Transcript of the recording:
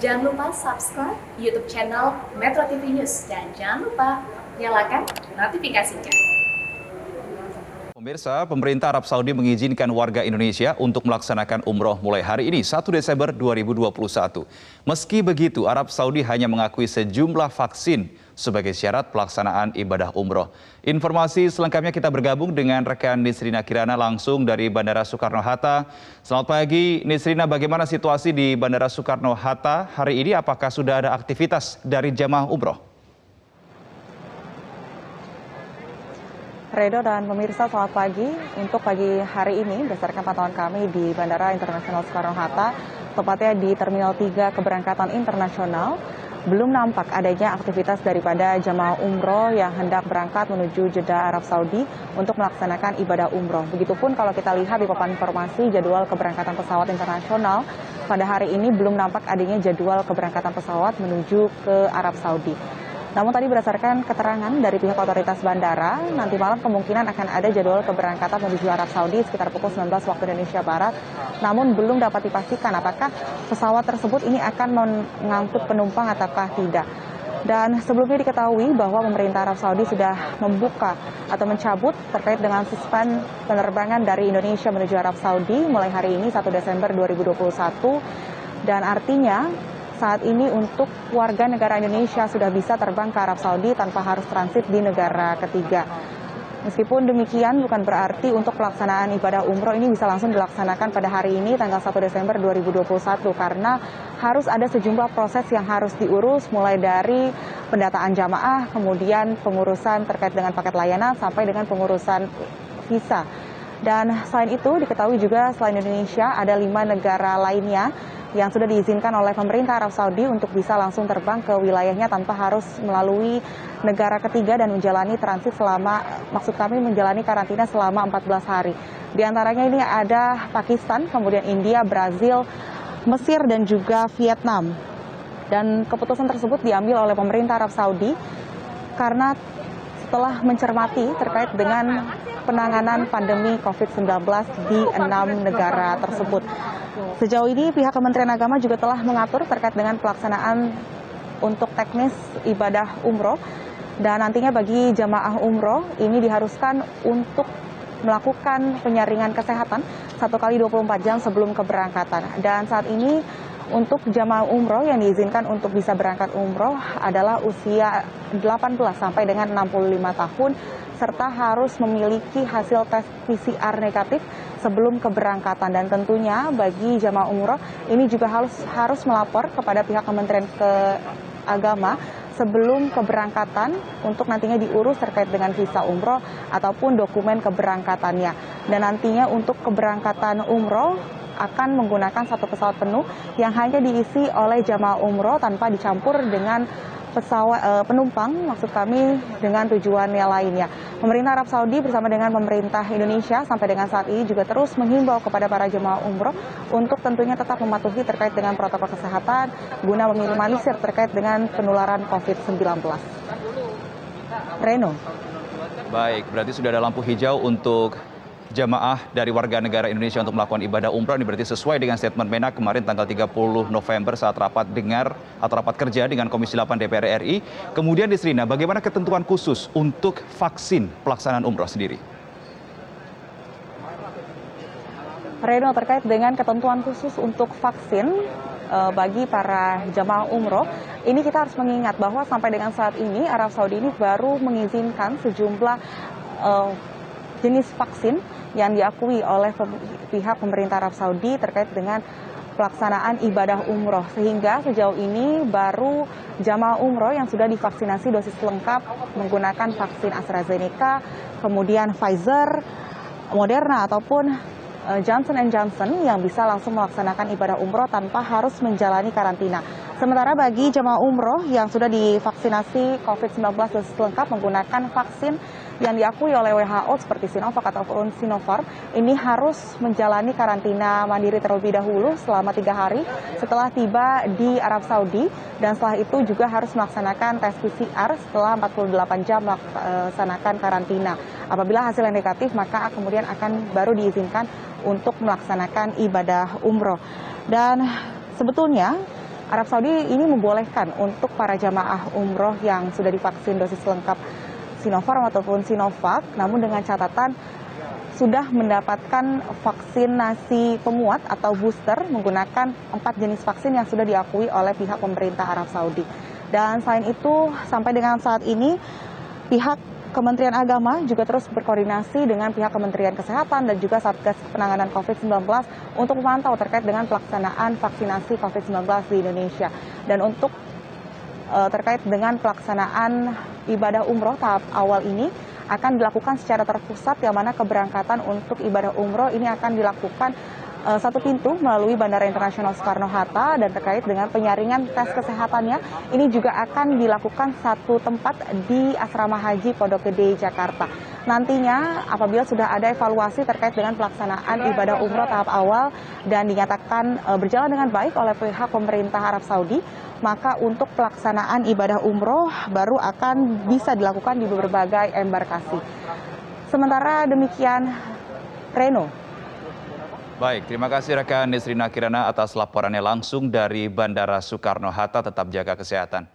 Jangan lupa subscribe YouTube channel Metro TV News dan jangan lupa nyalakan notifikasinya. Pemirsa, pemerintah Arab Saudi mengizinkan warga Indonesia untuk melaksanakan umroh mulai hari ini 1 Desember 2021. Meski begitu, Arab Saudi hanya mengakui sejumlah vaksin sebagai syarat pelaksanaan ibadah umroh. Informasi selengkapnya kita bergabung dengan rekan Nisrina Kirana langsung dari Bandara Soekarno-Hatta. Selamat pagi Nisrina, bagaimana situasi di Bandara Soekarno-Hatta hari ini? Apakah sudah ada aktivitas dari jamaah umroh? Redo dan pemirsa, selamat pagi. Untuk pagi hari ini, berdasarkan pantauan kami di Bandara Internasional Soekarno-Hatta, tepatnya di Terminal 3 Keberangkatan Internasional, belum nampak adanya aktivitas daripada jamaah umroh yang hendak berangkat menuju Jeddah, Arab Saudi untuk melaksanakan ibadah umroh. Begitupun kalau kita lihat di papan informasi jadwal keberangkatan pesawat internasional, pada hari ini belum nampak adanya jadwal keberangkatan pesawat menuju ke Arab Saudi. Namun tadi berdasarkan keterangan dari pihak otoritas bandara, nanti malam kemungkinan akan ada jadwal keberangkatan menuju Arab Saudi sekitar pukul 19 waktu Indonesia Barat. Namun belum dapat dipastikan apakah pesawat tersebut ini akan mengangkut penumpang ataukah tidak. Dan sebelumnya diketahui bahwa pemerintah Arab Saudi sudah membuka atau mencabut terkait dengan suspend penerbangan dari Indonesia menuju Arab Saudi mulai hari ini 1 Desember 2021. Dan artinya saat ini untuk warga negara Indonesia sudah bisa terbang ke Arab Saudi tanpa harus transit di negara ketiga. Meskipun demikian bukan berarti untuk pelaksanaan ibadah umroh ini bisa langsung dilaksanakan pada hari ini tanggal 1 Desember 2021 karena harus ada sejumlah proses yang harus diurus mulai dari pendataan jamaah, kemudian pengurusan terkait dengan paket layanan sampai dengan pengurusan visa. Dan selain itu diketahui juga selain Indonesia ada 5 negara lainnya yang sudah diizinkan oleh pemerintah Arab Saudi untuk bisa langsung terbang ke wilayahnya tanpa harus melalui negara ketiga dan menjalani transit menjalani karantina selama 14 hari. Di antaranya ini ada Pakistan, kemudian India, Brazil, Mesir, dan juga Vietnam. Dan keputusan tersebut diambil oleh pemerintah Arab Saudi karena setelah mencermati terkait dengan penanganan pandemi COVID-19 di 6 negara tersebut. Sejauh ini pihak Kementerian Agama juga telah mengatur terkait dengan pelaksanaan untuk teknis ibadah umroh dan nantinya bagi jamaah umroh ini diharuskan untuk melakukan penyaringan kesehatan 1 kali 24 jam sebelum keberangkatan. Dan saat ini untuk jamaah umroh yang diizinkan untuk bisa berangkat umroh adalah usia 18 sampai dengan 65 tahun serta harus memiliki hasil tes PCR negatif sebelum keberangkatan. Dan tentunya bagi jamaah umroh ini juga harus melapor kepada pihak Kementerian Agama sebelum keberangkatan untuk nantinya diurus terkait dengan visa umroh ataupun dokumen keberangkatannya. Dan nantinya untuk keberangkatan umroh akan menggunakan satu pesawat penuh yang hanya diisi oleh jamaah umroh tanpa dicampur dengan penumpang, maksud kami dengan tujuannya lainnya. Pemerintah Arab Saudi bersama dengan pemerintah Indonesia sampai dengan saat ini juga terus menghimbau kepada para jemaah umroh untuk tentunya tetap mematuhi terkait dengan protokol kesehatan guna meminimalisir terkait dengan penularan COVID-19. Reno. Baik, berarti sudah ada lampu hijau untuk jamaah dari warga negara Indonesia untuk melakukan ibadah umroh. Ini berarti sesuai dengan statement Menak kemarin tanggal 30 November saat rapat kerja dengan Komisi 8 DPR RI. Kemudian Nisrina, bagaimana ketentuan khusus untuk vaksin pelaksanaan umroh sendiri? Reno, terkait dengan ketentuan khusus untuk vaksin bagi para jamaah umroh, ini kita harus mengingat bahwa sampai dengan saat ini Arab Saudi ini baru mengizinkan sejumlah jenis vaksin yang diakui oleh pihak pemerintah Arab Saudi terkait dengan pelaksanaan ibadah umroh. Sehingga sejauh ini baru jamaah umroh yang sudah divaksinasi dosis lengkap menggunakan vaksin AstraZeneca, kemudian Pfizer, Moderna ataupun Johnson & Johnson yang bisa langsung melaksanakan ibadah umroh tanpa harus menjalani karantina. Sementara bagi jamaah umroh yang sudah divaksinasi COVID-19 dosis lengkap menggunakan vaksin yang diakui oleh WHO seperti Sinovac ataupun Sinopharm, ini harus menjalani karantina mandiri terlebih dahulu selama 3 hari setelah tiba di Arab Saudi, dan setelah itu juga harus melaksanakan tes PCR setelah 48 jam melaksanakan karantina. Apabila hasilnya negatif, maka kemudian akan baru diizinkan untuk melaksanakan ibadah umroh. Dan sebetulnya Arab Saudi ini membolehkan untuk para jamaah umroh yang sudah divaksin dosis lengkap Sinopharm ataupun Sinovac, namun dengan catatan sudah mendapatkan vaksinasi penguat atau booster menggunakan 4 jenis vaksin yang sudah diakui oleh pihak pemerintah Arab Saudi. Dan selain itu, sampai dengan saat ini, pihak Kementerian Agama juga terus berkoordinasi dengan pihak Kementerian Kesehatan dan juga Satgas Penanganan COVID-19 untuk memantau terkait dengan pelaksanaan vaksinasi COVID-19 di Indonesia. Dan untuk terkait dengan pelaksanaan ibadah umroh tahap awal ini akan dilakukan secara terpusat, yang mana keberangkatan untuk ibadah umroh ini akan dilakukan satu pintu melalui Bandara Internasional Soekarno-Hatta, dan terkait dengan penyaringan tes kesehatannya ini juga akan dilakukan satu tempat di Asrama Haji Pondok Gede, Jakarta. Nantinya apabila sudah ada evaluasi terkait dengan pelaksanaan ibadah umroh tahap awal dan dinyatakan berjalan dengan baik oleh pihak pemerintah Arab Saudi, maka untuk pelaksanaan ibadah umroh baru akan bisa dilakukan di berbagai embarkasi. Sementara demikian, Reno. Baik, terima kasih rekan Nesrina Kirana atas laporannya langsung dari Bandara Soekarno-Hatta. Tetap jaga kesehatan.